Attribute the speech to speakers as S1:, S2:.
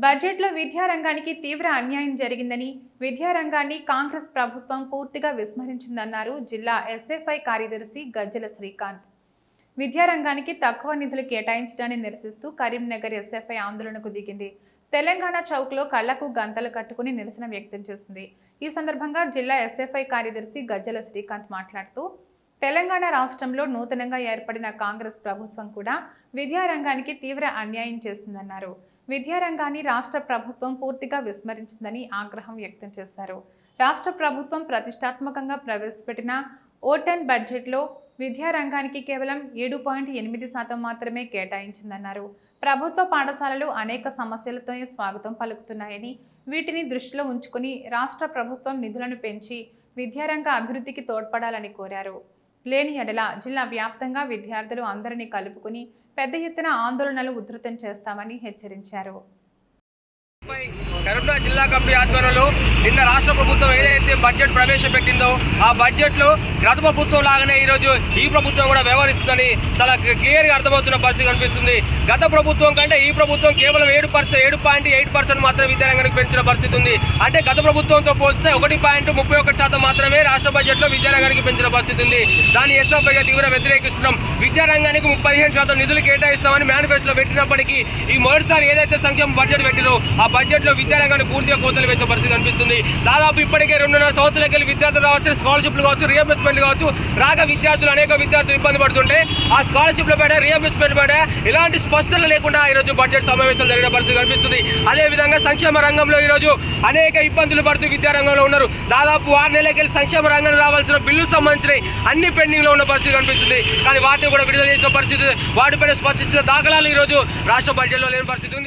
S1: బడ్జెట్లో విద్యారంగానికి తీవ్ర అన్యాయం జరిగిందని, విద్యారంగాన్ని కాంగ్రెస్ ప్రభుత్వం పూర్తిగా విస్మరించిందన్నారు జిల్లా ఎస్ఎఫ్ఐ కార్యదర్శి గజ్జల శ్రీకాంత్. విద్యారంగానికి తక్కువ నిధులు కేటాయించడాన్ని నిరసిస్తూ కరీంనగర్ ఎస్ఎఫ్ఐ ఆందోళనకు దిగింది. తెలంగాణ చౌక్లో కళ్లకు గంతలు కట్టుకుని నిరసన వ్యక్తం చేసింది. ఈ సందర్భంగా జిల్లా ఎస్ఎఫ్ఐ కార్యదర్శి గజ్జల శ్రీకాంత్ మాట్లాడుతూ, తెలంగాణ రాష్ట్రంలో నూతనంగా ఏర్పడిన కాంగ్రెస్ ప్రభుత్వం కూడా విద్యారంగానికి తీవ్ర అన్యాయం చేస్తుందన్నారు. విద్యారంగాన్ని రాష్ట్ర ప్రభుత్వం పూర్తిగా విస్మరించిందని ఆగ్రహం వ్యక్తం చేశారు. రాష్ట్ర ప్రభుత్వం ప్రతిష్టాత్మకంగా ప్రవేశపెట్టిన ఓటెన్ బడ్జెట్లో విద్యారంగానికి కేవలం 7.8% మాత్రమే కేటాయించిందన్నారు. ప్రభుత్వ పాఠశాలలు అనేక సమస్యలతో స్వాగతం పలుకుతున్నాయని, వీటిని దృష్టిలో ఉంచుకుని రాష్ట్ర ప్రభుత్వం నిధులను పెంచి విద్యారంగ అభివృద్ధికి తోడ్పడాలని కోరారు. లేని ఎడల జిల్లా వ్యాప్తంగా విద్యార్థులు అందరినీ కలుపుకుని పెద్ద ఎత్తున ఆందోళనలు ఉధృతం చేస్తామని హెచ్చరించారు.
S2: కరీంనగర్ జిల్లా కమిటీ ఆధ్వర్యంలో నిన్న రాష్ట్ర ప్రభుత్వం ఏదైతే బడ్జెట్ ప్రవేశపెట్టిందో ఆ బడ్జెట్లో గత ప్రభుత్వం లాగానే ఈరోజు ఈ ప్రభుత్వం కూడా వ్యవహరిస్తుందని చాలా క్లియర్గా అర్థమవుతున్న పరిస్థితి కనిపిస్తుంది. గత ప్రభుత్వం కంటే ఈ ప్రభుత్వం కేవలం 7.8% మాత్రమే విద్యారంగానికి పెంచిన పరిస్థితి ఉంది. అంటే గత ప్రభుత్వంతో పోలిస్తే 1.31% మాత్రమే రాష్ట్ర బడ్జెట్లో విద్యారంగానికి పెంచిన పరిస్థితి ఉంది. దాన్ని ఎస్ఎఫ్ఐగా తీవ్ర వ్యతిరేకిస్తున్నాం. విద్యారంగానికి 15% నిధులు కేటాయిస్తామని మేనిఫెస్టోలో పెట్టినప్పటికీ ఈ మొదటిసారి ఏదైతే సంక్షేమ బడ్జెట్ పెట్టినో ఆ బడ్జెట్లో విద్యారంగాన్ని పూర్తిగా కోతలు వేసే పరిస్థితి కనిపిస్తుంది. దాదాపు ఇప్పటికే 2.5 సంవత్సరాలకి వెళ్ళి విద్యార్థులు రావచ్చు, స్కాలర్షిప్లు కావచ్చు, రీఎంబర్స్మెంట్లు కావచ్చు, అనేక విద్యార్థులు ఇబ్బంది పడుతుంటే ఆ స్కాలర్షిప్ల పైన రీఎంబర్స్మెంట్ పైన ఎలాంటి స్పష్టత లేకుండా ఈరోజు బడ్జెట్ సమావేశాలు జరిగిన పరిస్థితి కనిపిస్తుంది. అదేవిధంగా సంక్షేమ రంగంలో ఈరోజు అనేక ఇబ్బందులు పడుతూ విద్యారంగంలో ఉన్నారు. దాదాపు 6 నెలలకెళ్ళి సంక్షేమ రంగంలో రావాల్సిన బిల్లుకు సంబంధించిన అన్ని పెండింగ్లో ఉన్న పరిస్థితి కనిపిస్తుంది. కానీ వాటిని కూడా విడుదల చేసిన పరిస్థితి, వాటిపైన స్పష్టించిన దాఖలాలు ఈరోజు రాష్ట్ర బడ్జెట్లో లేని పరిస్థితి ఉంది.